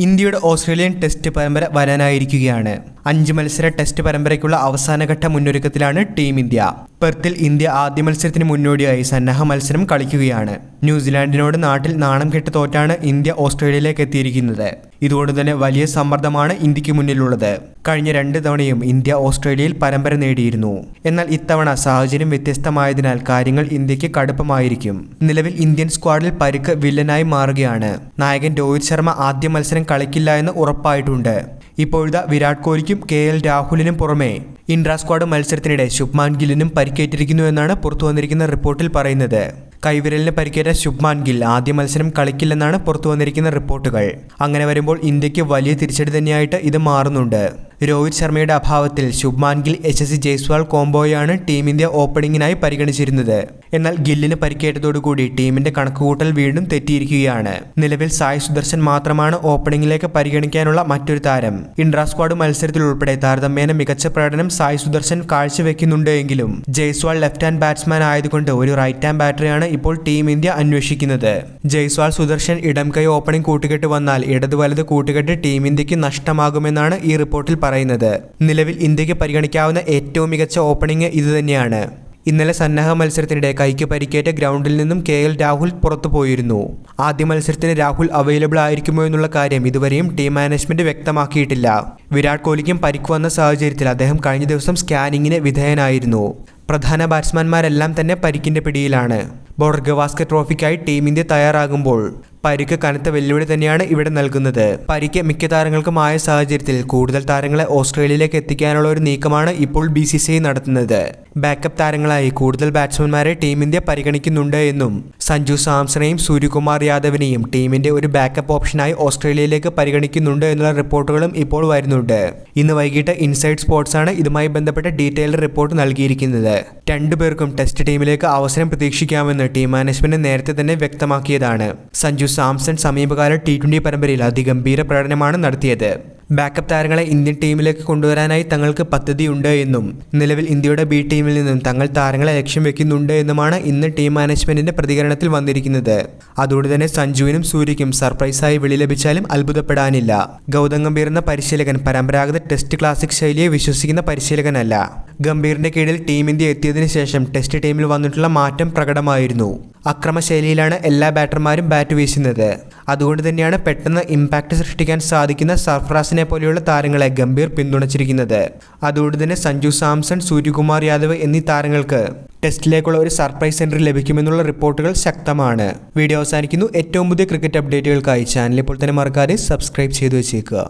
ഇന്ത്യയുടെ Australian test പരമ്പര വരാനായിരിക്കുകയാണ്. 5 മത്സര ടെസ്റ്റ് പരമ്പരയ്ക്കുള്ള അവസാനഘട്ട മുന്നൊരുക്കത്തിലാണ് ടീം ഇന്ത്യ. പെർത്തിൽ ഇന്ത്യ ആദ്യ മത്സരത്തിന് മുന്നോടിയായി സന്നാഹ മത്സരം കളിക്കുകയാണ്. ന്യൂസിലാൻഡിനോട് നാട്ടിൽ നാണം കെട്ട് തോറ്റാണ് ഇന്ത്യ ഓസ്ട്രേലിയയിലേക്ക് എത്തിയിരിക്കുന്നത്. ഇതുകൊണ്ട് തന്നെ വലിയ സമ്മർദ്ദമാണ് ഇന്ത്യക്ക് മുന്നിലുള്ളത്. കഴിഞ്ഞ 2 തവണയും ഇന്ത്യ ഓസ്ട്രേലിയയിൽ പരമ്പര നേടിയിരുന്നു. എന്നാൽ ഇത്തവണ സാഹചര്യം വ്യത്യസ്തമായതിനാൽ കാര്യങ്ങൾ ഇന്ത്യക്ക് കടുപ്പമായിരിക്കും. നിലവിൽ ഇന്ത്യൻ സ്ക്വാഡിൽ പരിക്ക് വില്ലനായി മാറുകയാണ്. നായകൻ രോഹിത് ശർമ്മ ആദ്യ മത്സരം കളിക്കില്ല എന്ന് ഉറപ്പായിട്ടുണ്ട്. ഇപ്പോഴത്തെ വിരാട് കോഹ്ലിക്കും KL രാഹുലിനും പുറമെ ഇന്ട്രാ സ്ക്വാഡ് മത്സരത്തിനിടെ ശുഭ്മാൻ ഗില്ലിനും പരിക്കേറ്റിരിക്കുന്നു എന്നാണ് പുറത്തുവന്നിരിക്കുന്ന റിപ്പോർട്ടിൽ പറയുന്നത്. കൈവിരലിന് പരിക്കേറ്റ ശുഭ്മാൻ ഗിൽ ആദ്യ മത്സരം കളിക്കില്ലെന്നാണ് പുറത്തുവന്നിരിക്കുന്ന റിപ്പോർട്ടുകൾ. അങ്ങനെ വരുമ്പോൾ ഇന്ത്യക്ക് വലിയ തിരിച്ചടി തന്നെയായിട്ട് ഇത് മാറുന്നുണ്ട്. രോഹിത് ശർമ്മയുടെ അഭാവത്തിൽ ശുഭ്മാൻ ഗിൽ HSC ജയ്സ്വാൾ കോംബോയാണ് ടീം ഇന്ത്യ ഓപ്പണിംഗിനായി പരിഗണിച്ചിരുന്നത്. എന്നാൽ ഗില്ലിന് പരിക്കേറ്റതോടുകൂടി ടീമിന്റെ കണക്കുകൂട്ടൽ വീണ്ടും തെറ്റിയിരിക്കുകയാണ്. നിലവിൽ സായ് സുദർശൻ മാത്രമാണ് ഓപ്പണിംഗിലേക്ക് പരിഗണിക്കാനുള്ള മറ്റൊരു താരം. ഇന്ട്രാ സ്ക്വാഡ് മത്സരത്തിൽ ഉൾപ്പെടെ താരതമ്യേന മികച്ച പ്രകടനം സായ് സുദർശൻ കാഴ്ചവെക്കുന്നുണ്ട് എങ്കിലും ജയ്സ്വാൾ ലെഫ്റ്റ് ഹാൻഡ് ബാറ്റ്സ്മാൻ ആയതുകൊണ്ട് ഒരു റൈറ്റ് ഹാൻഡ് ബാറ്ററിയാണ് ഇപ്പോൾ ടീം ഇന്ത്യ അന്വേഷിക്കുന്നത്. ജയ്സ്വാൾ സുദർശൻ ഇടം കൈ ഓപ്പണിംഗ് കൂട്ടുകെട്ട് വന്നാൽ ഇടത് വലത് കൂട്ടുകെട്ട് ടീം ഇന്ത്യക്ക് നഷ്ടമാകുമെന്നാണ് ഈ റിപ്പോർട്ടിൽ പറയുന്നത്. നിലവിൽ ഇന്ത്യക്ക് പരിഗണിക്കാവുന്ന ഏറ്റവും മികച്ച ഓപ്പണിംഗ് ഇതുതന്നെയാണ്. ഇന്നലെ സന്നാഹ മത്സരത്തിനിടെ കൈക്ക് പരിക്കേറ്റ ഗ്രൗണ്ടിൽ നിന്നും KL രാഹുൽ പുറത്തു പോയിരുന്നു. ആദ്യ മത്സരത്തിന് രാഹുൽ അവൈലബിൾ ആയിരിക്കുമോ എന്നുള്ള കാര്യം ഇതുവരെയും ടീം മാനേജ്മെന്റ് വ്യക്തമാക്കിയിട്ടില്ല. വിരാട് കോഹ്ലിക്കും പരിക്ക് വന്ന സാഹചര്യത്തിൽ അദ്ദേഹം കഴിഞ്ഞ ദിവസം സ്കാനിങ്ങിന് വിധേയനായിരുന്നു. പ്രധാന ബാറ്റ്സ്മാൻമാരെല്ലാം തന്നെ പരിക്കിന്റെ പിടിയിലാണ്. ബോർഡർ ഗവാസ്കർ ട്രോഫിക്കായി ടീം ഇന്ത്യ തയ്യാറാകുമ്പോൾ പരിക്ക് കനത്ത വെല്ലുവിളി തന്നെയാണ് ഇവിടെ നൽകുന്നത്. പരിക്ക് മിക്ക താരങ്ങൾക്കും ആയ സാഹചര്യത്തിൽ കൂടുതൽ താരങ്ങളെ ഓസ്ട്രേലിയയിലേക്ക് എത്തിക്കാനുള്ള ഒരു നീക്കമാണ് ഇപ്പോൾ BCCI നടത്തുന്നത്. ബാക്കപ്പ് താരങ്ങളായി കൂടുതൽ ബാറ്റ്സ്മാൻമാരെ ടീം ഇന്ത്യ പരിഗണിക്കുന്നുണ്ട് എന്നും സഞ്ജു സാംസണെയും സൂര്യകുമാർ യാദവിനെയും ടീമിന്റെ ഒരു ബാക്കപ്പ് ഓപ്ഷനായി ഓസ്ട്രേലിയയിലേക്ക് പരിഗണിക്കുന്നുണ്ട് എന്നുള്ള റിപ്പോർട്ടുകളും ഇപ്പോൾ വരുന്നുണ്ട്. ഇന്ന് വൈകിട്ട് ഇൻസൈഡ് സ്പോർട്സ് ആണ് ഇതുമായി ബന്ധപ്പെട്ട ഡീറ്റെയിൽഡ് റിപ്പോർട്ട് നൽകിയിരിക്കുന്നത്. 2 പേർക്കും ടെസ്റ്റ് ടീമിലേക്ക് അവസരം പ്രതീക്ഷിക്കാമെന്ന് ടീം മാനേജ്മെന്റ് നേരത്തെ തന്നെ വ്യക്തമാക്കിയതാണ്. സഞ്ജു സാംസൺ സമീപകാല T20 പരമ്പരയിൽ അതിഗംഭീര പ്രകടനമാണ് നടത്തിയത്. ബാക്കപ്പ് താരങ്ങളെ ഇന്ത്യൻ ടീമിലേക്ക് കൊണ്ടുവരാനായി തങ്ങൾക്ക് പദ്ധതിയുണ്ട് എന്നും നിലവിൽ ഇന്ത്യയുടെ B ടീമിൽ നിന്നും തങ്ങൾ താരങ്ങളെ ലക്ഷ്യം വെക്കുന്നുണ്ട് എന്നുമാണ് ഇന്ന് ടീം മാനേജ്മെന്റിന്റെ പ്രതികരണത്തിൽ വന്നിരിക്കുന്നത്. അതുകൊണ്ട് തന്നെ സഞ്ജുവിനും സൂര്യയ്ക്കും സർപ്രൈസായി വിളി ലഭിച്ചാലും അത്ഭുതപ്പെടാനില്ല. ഗൗതം ഗംഭീർ എന്ന പരിശീലകൻ പരമ്പരാഗത ടെസ്റ്റ് ക്ലാസിക് ശൈലിയെ വിശ്വസിക്കുന്ന പരിശീലകനല്ല. ഗംഭീറിന്റെ കീഴിൽ ടീം ഇന്ത്യ എത്തിയതിനു ശേഷം ടെസ്റ്റ് ടീമിൽ വന്നിട്ടുള്ള മാറ്റം പ്രകടമായിരുന്നു. അക്രമശൈലിയിലാണ് എല്ലാ ബാറ്റർമാരും ബാറ്റ് വീശുന്നത്. അതുകൊണ്ട് തന്നെയാണ് പെട്ടെന്ന് ഇമ്പാക്ട് സൃഷ്ടിക്കാൻ സാധിക്കുന്ന സർഫറാസിനെ പോലെയുള്ള താരങ്ങളെ ഗംഭീർ പിന്തുണച്ചിരിക്കുന്നത്. അതുകൊണ്ട് തന്നെ സഞ്ജു സാംസൺ, സൂര്യകുമാർ യാദവ് എന്നീ താരങ്ങൾക്ക് ടെസ്റ്റിലേക്കുള്ള ഒരു സർപ്രൈസ് എൻട്രി ലഭിക്കുമെന്നുള്ള റിപ്പോർട്ടുകൾ ശക്തമാണ്. വീഡിയോ അവസാനിക്കുന്നു. ഏറ്റവും പുതിയ ക്രിക്കറ്റ് അപ്ഡേറ്റുകൾക്കായി ചാനൽ ഇപ്പോൾ തന്നെ മറക്കാതെ സബ്സ്ക്രൈബ് ചെയ്തു വെച്ചേക്കുക.